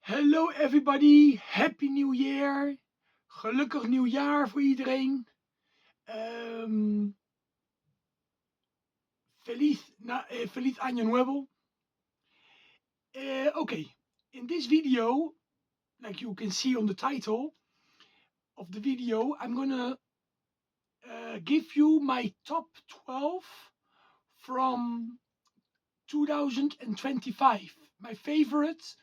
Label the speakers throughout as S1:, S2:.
S1: Hello everybody, happy new year. Gelukkig nieuwjaar voor iedereen. Feliz año nuevo. Okay, in this video, like you can see on the title of the video, I'm gonna give you my top 12 from 2025. My favorite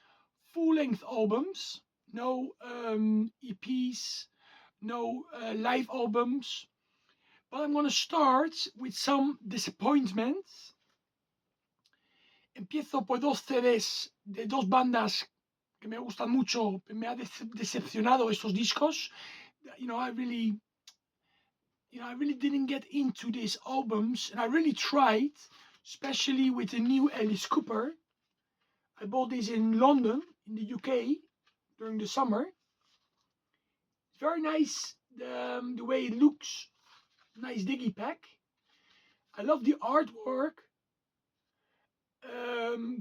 S1: full-length albums, no EPs, no live albums. But I'm gonna start with some disappointments. Empiezo por dos CDs de dos bandas que me gustan mucho. Me ha decepcionado estos discos. I really didn't get into these albums, and I really tried, especially with the new Alice Cooper. I bought this in London, in the UK, during the summer. It's very nice, the way it looks. Nice digipack. I love the artwork.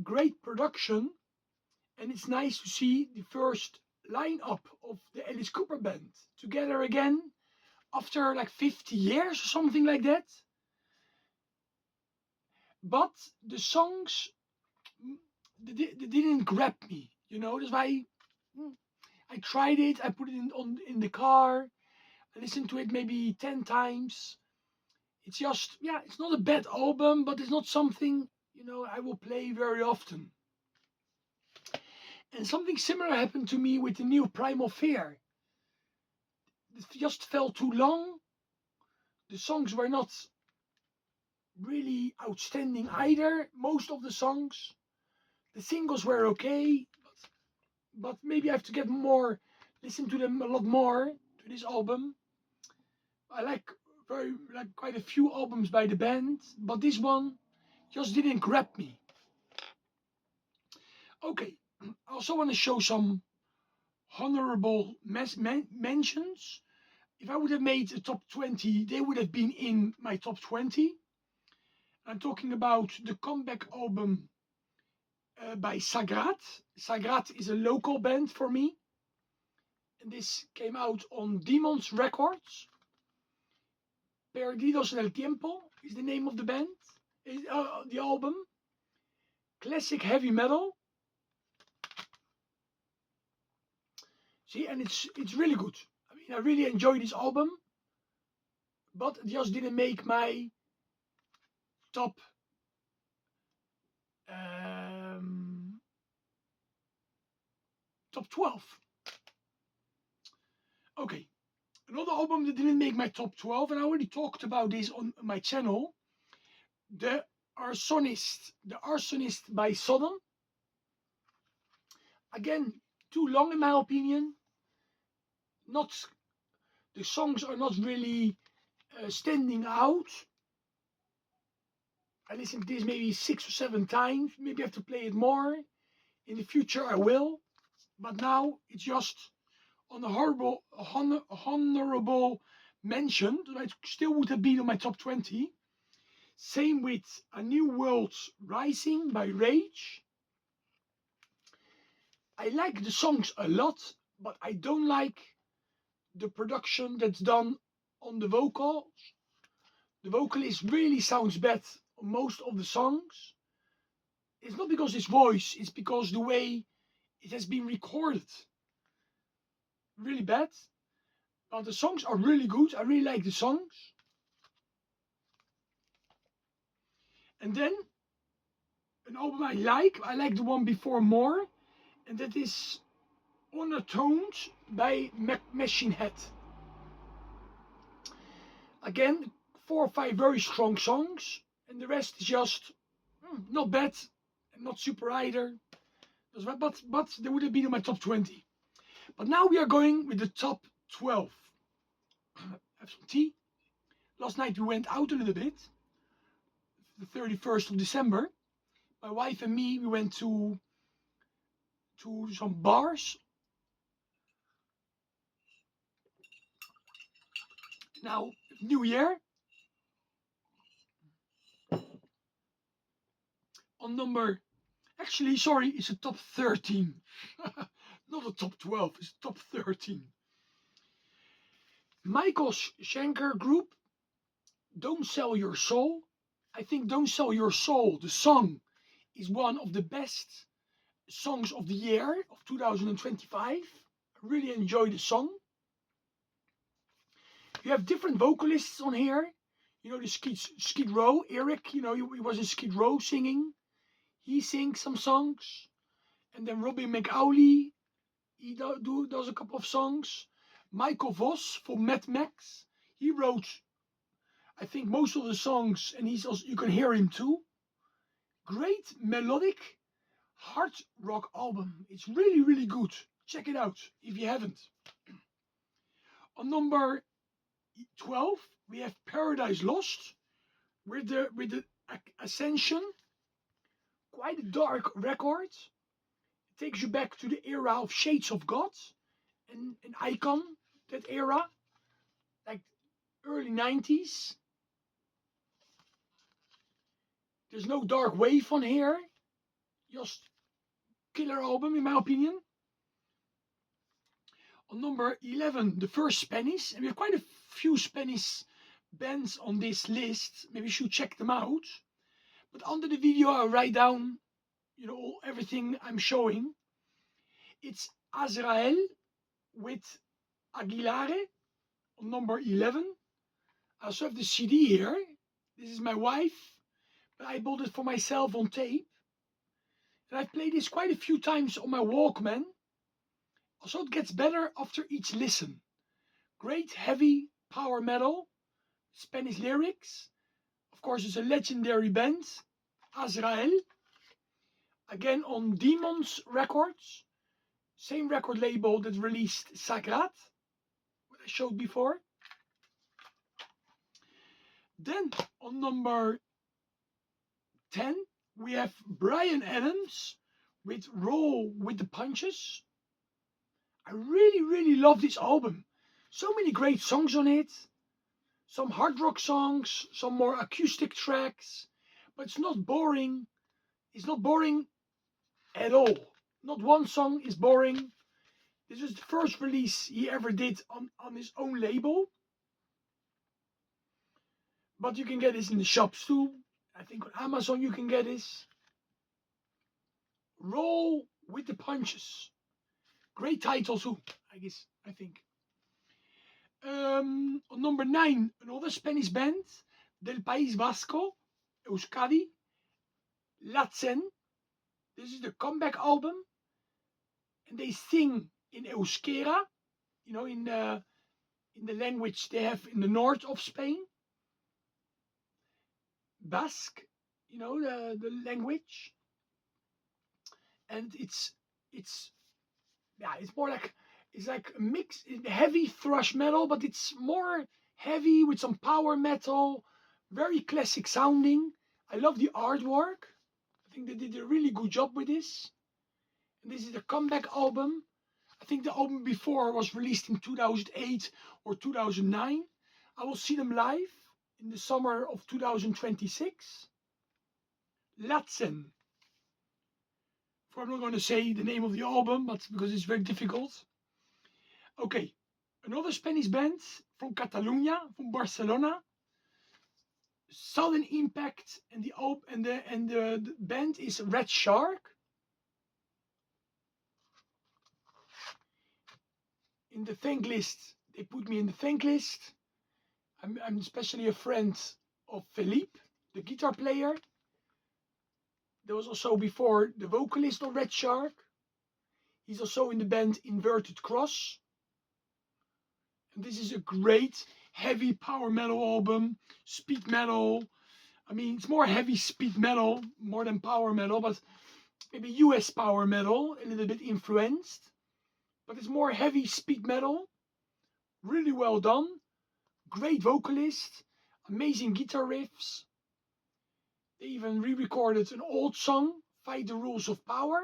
S1: Great production, and it's nice to see the first lineup of the Alice Cooper band together again after like 50 years or something like that. But the songs, they didn't grab me, that's why I tried it. I put it in the car. I listened to it maybe 10 times. It's just, it's not a bad album, but it's not something I will play very often. And something similar happened to me with the new Primal Fear. It just felt too long. The songs were not really outstanding either. Most of the songs, the singles were okay, but maybe I have to listen to them a lot more, to this album. I like quite a few albums by the band, but this one just didn't grab me. Okay, I also want to show some honorable mentions. If I would have made a top 20, they would have been in my top 20. I'm talking about the comeback album by Sagrat. Sagrat is a local band for me. And this came out on Demons Records. Perdidos en el Tiempo is the name of the band, the album. Classic heavy metal. See, and it's really good. I mean, I really enjoy this album, but it just didn't make my top top 12. Okay, another album that didn't make my top 12, and I already talked about this on my channel. The Arsonist by Sodom. Again, too long in my opinion. The songs are not really standing out. I listened to this maybe 6 or 7 times. Maybe I have to play it more. In the future I will. But now it's just on a honorable mention that I still would have been on my top 20. Same with A New World's Rising by Rage. I like the songs a lot, but I don't like the production that's done on the vocals. The vocalist really sounds bad on most of the songs. It's not because his voice, it's because the way it has been recorded. Really bad. But the songs are really good. I really like the songs. And then an album I like the one before more, and that is Undertones by Machine Head. Again, 4 or 5 very strong songs, and the rest is just not bad and not super either. But they would have been in my top 20. But now we are going with the top 12. Have some tea. Last night we went out a little bit. The 31st of December. My wife and me, we went to some bars. Now, New Year. On number, actually, sorry, it's a top 13. not a top 12, it's top 13. Michael Schenker Group, Don't Sell Your Soul. I think Don't Sell Your Soul, the song, is one of the best songs of the year of 2025. I really enjoy the song. You have different vocalists on here. You know, the Skid Row, Eric, you know, he was in Skid Row singing. He sings some songs. And then Robbie McAuley, he does a couple of songs. Michael Voss from Mad Max, he wrote, I think, most of the songs, and he's also, you can hear him too. Great melodic hard rock album. It's really, really good. Check it out if you haven't. On number 12, we have Paradise Lost with the Ascension. Quite a dark record. It takes you back to the era of Shades of God and an icon, that era, like early 90s. There's no dark wave on here. Just killer album in my opinion. On number 11, the first Spanish, and we have quite a few Spanish bands on this list. Maybe you should check them out. But under the video I'll write down, you know, everything I'm showing. It's AZRAEL with Aguilare on number 11. I also have the CD here. This is my wife, but I bought it for myself on tape. And I've played this quite a few times on my Walkman. Also, it gets better after each listen. Great heavy power metal, Spanish lyrics. Of course, it's a legendary band, AZRAEL. Again on Demons Records. Same record label that released Sagrat, what I showed before. Then on number 10, we have Bryan Adams with Roll with the Punches. I really, really love this album. So many great songs on it. Some hard rock songs, some more acoustic tracks. But it's not boring. It's not boring at all. Not one song is boring. This is the first release he ever did on his own label. But you can get this in the shops too. I think on Amazon you can get this. Roll with the Punches. Great title too, I think. On number 9, another Spanish band, Del País Vasco, Euskadi, LATZEN. This is the comeback album. And they sing in Euskera, you know, in the language they have in the north of Spain. Basque, you know, the language. And it's more like, it's like a mix, heavy thrash metal, but it's more heavy with some power metal, very classic sounding. I love the artwork. I think they did a really good job with this. And this is the comeback album. I think the album before was released in 2008 or 2009. I will see them live in the summer of 2026. LATZEN. I'm not going to say the name of the album, but because it's very difficult. Okay, another Spanish band from Catalonia, from Barcelona. Sudden Impact, and the band is REDSHARK. In the thank list, they put me in the thank list. I'm especially a friend of Philippe, the guitar player. There was also before the vocalist of REDSHARK. He's also in the band Inverted Cross. And this is a great heavy power metal album, speed metal. I mean, it's more heavy speed metal, more than power metal, but maybe US power metal, a little bit influenced. But it's more heavy speed metal. Really well done. Great vocalist, amazing guitar riffs. They even re-recorded an old song, Fight the Rules of Power.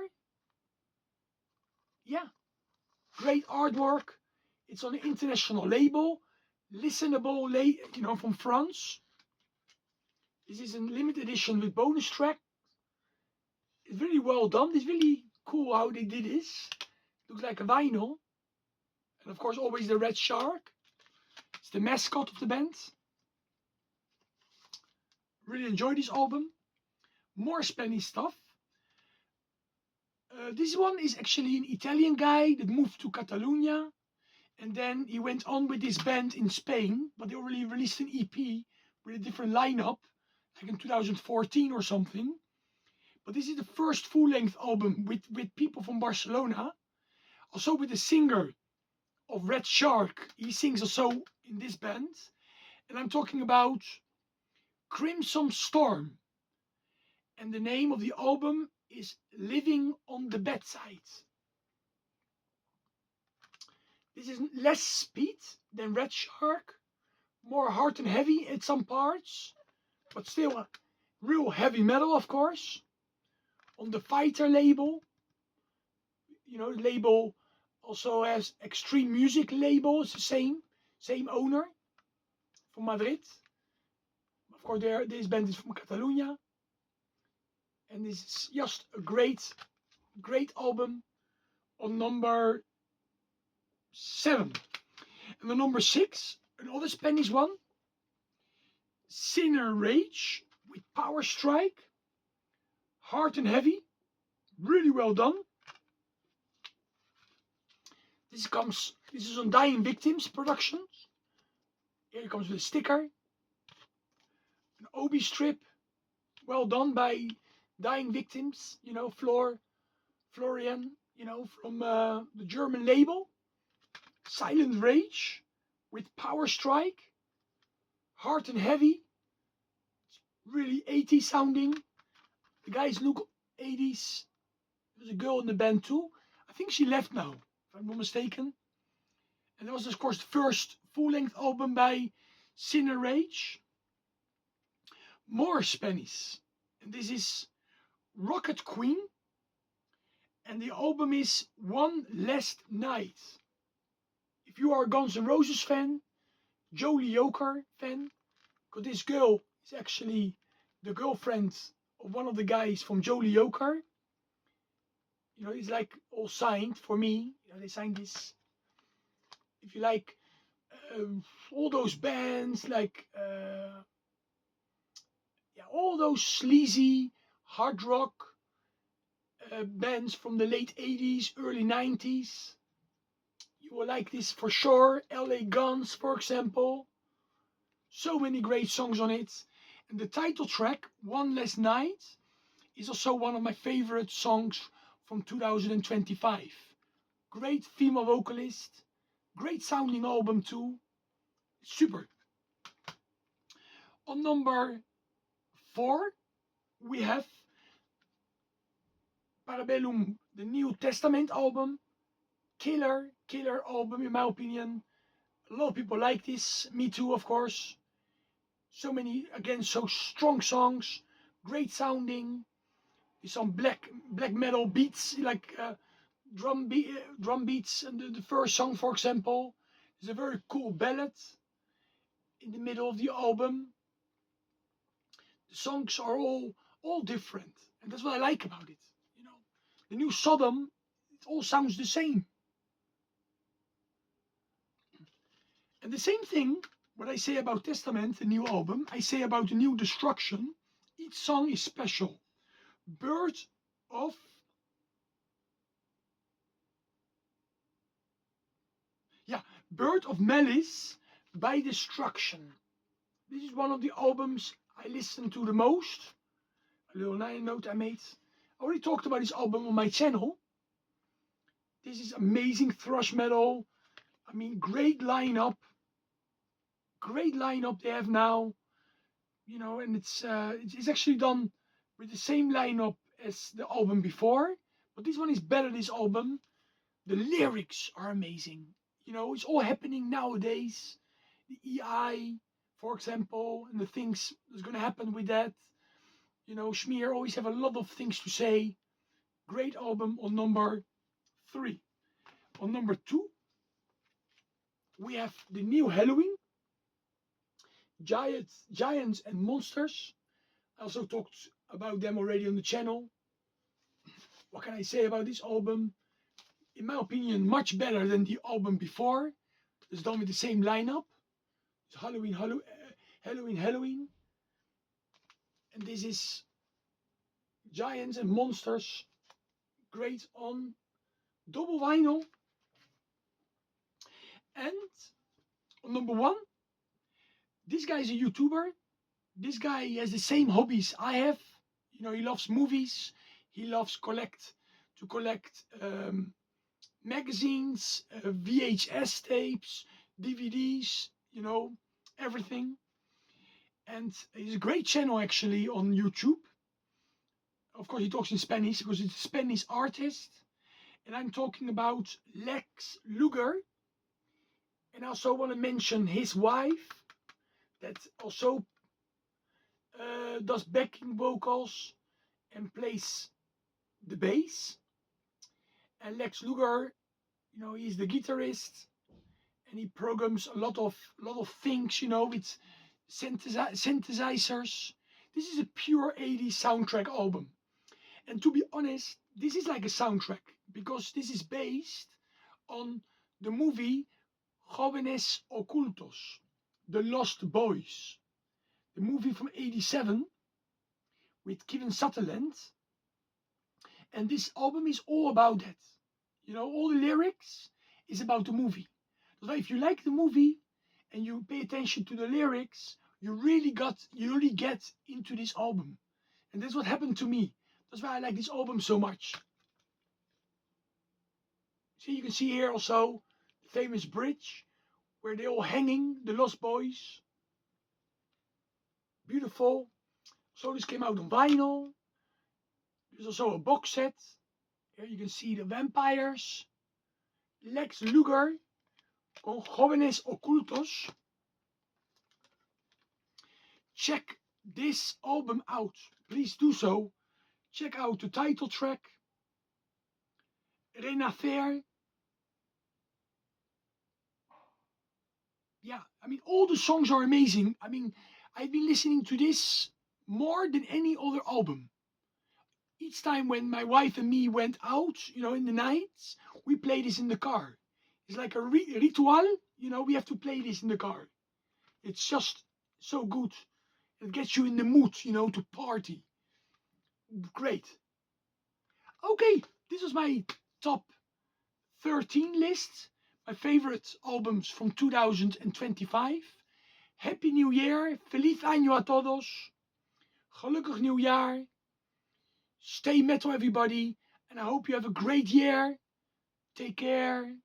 S1: Yeah, great artwork. It's on an international label, listenable, you know, from France. This is a limited edition with bonus track. It's really well done. It's really cool how they did this. Looks like a vinyl. And of course always the REDSHARK. It's the mascot of the band. Really enjoy this album. More Spanish stuff. This one is actually an Italian guy that moved to Catalonia. And then he went on with this band in Spain. But they already released an EP with a different lineup. Like in 2014 or something. But this is the first full-length album with people from Barcelona. Also with the singer of REDSHARK. He sings also in this band. And I'm talking about Crimson Storm. And the name of the album is Living on the Bedside. This is less speed than REDSHARK. More hard and heavy at some parts. But still a real heavy metal, of course. On the Fighter label. You know, the label also has Extreme Music label. It's the same owner from Madrid. Of course, this band is from Catalonia. And this is just a great album on number 7. And on number 6, another Spanish one. Sinner Rage with POWERSTRIKE. Hard and heavy. Really well done. This is on Dying Victims Productions. Here it comes with a sticker. An obi strip. Well done by Dying Victims. You know, Florian, you know, from the German label. Silent Rage with POWERSTRIKE. Hard and heavy. It's really 80s sounding. The guys look 80s. There's a girl in the band too. I think she left now, if I'm not mistaken. And that was of course the first full-length album by Sinner Rage. More Spanish. And this is Rocket Queen. And the album is One Last Night. If you are a Guns N' Roses fan, Jolie Joker fan, because this girl is actually the girlfriend of one of the guys from Jolie Joker. You know, it's like all signed for me. You know, they signed this. If you like all those bands, like all those sleazy hard rock bands from the late 80s, early 90s, you will like this for sure. LA Guns, for example. So many great songs on it. And the title track, One Last Night, is also one of my favorite songs from 2025. Great female vocalist. Great sounding album too. Super. On number 4, we have Parabellum, the New Testament album. Killer album in my opinion. A lot of people like this. Me too, of course. So many, again, so strong songs. Great sounding. With some black metal beats, like drum beats. And the first song, for example, is a very cool ballad in the middle of the album. The songs are all different, and that's what I like about it. You know, the new Sodom, it all sounds the same. And the same thing, what I say about Testament, the new album, I say about the new Destruction. Each song is special. Bird of Malice by Destruction. This is one of the albums I listen to the most. A little note I made. I already talked about this album on my channel. This is amazing thrash metal. I mean, great lineup. Great lineup they have now. You know, and it's actually done with the same lineup as the album before. But this one is better, this album. The lyrics are amazing. You know, it's all happening nowadays. The EI, for example, and the things that's going to happen with that. You know, Schmier always have a lot of things to say. Great album on number 3. On number 2, we have the new Halloween. Giants and Monsters. I also talked about them already on the channel. What can I say about this album? in my opinion, much better than the album before. It's done with the same lineup. It's Halloween, Halloween. And this is Giants and Monsters. Great on double vinyl. And on number 1, this guy is a YouTuber. This guy has the same hobbies I have. You know, he loves movies. He loves to collect magazines, VHS tapes, DVDs, you know, everything. And he's a great channel actually on YouTube. Of course, he talks in Spanish because it's a Spanish artist. And I'm talking about LÜGER. And I also want to mention his wife that also does backing vocals and plays the bass. And LÜGER, you know, he's the guitarist and he programs a lot of things, you know, with synthesizers. This is a pure 80s soundtrack album. And to be honest, this is like a soundtrack because this is based on the movie JOVENES OCULTOS, The Lost Boys, the movie from '87 with Kevin Sutherland. And this album is all about that. You know, all the lyrics is about the movie. So if you like the movie and you pay attention to the lyrics, you really get into this album. And that's what happened to me. That's why I like this album so much. See, you can see here also the famous bridge where they're all hanging, the Lost Boys. Beautiful. So this came out on vinyl. There's also a box set. Here you can see the vampires. LÜGER con Jóvenes Ocultos. Check this album out. Please do so. Check out the title track. Renacer. Yeah, I mean, all the songs are amazing. I mean, I've been listening to this more than any other album. Each time when my wife and me went out, you know, in the nights, we play this in the car. It's like a ritual, you know, we have to play this in the car. It's just so good. It gets you in the mood, you know, to party. Great. Okay, this was my top 13 list. My favorite albums from 2025. Happy New Year. Feliz año a todos. Gelukkig nieuwjaar. Stay metal, everybody. And I hope you have a great year. Take care.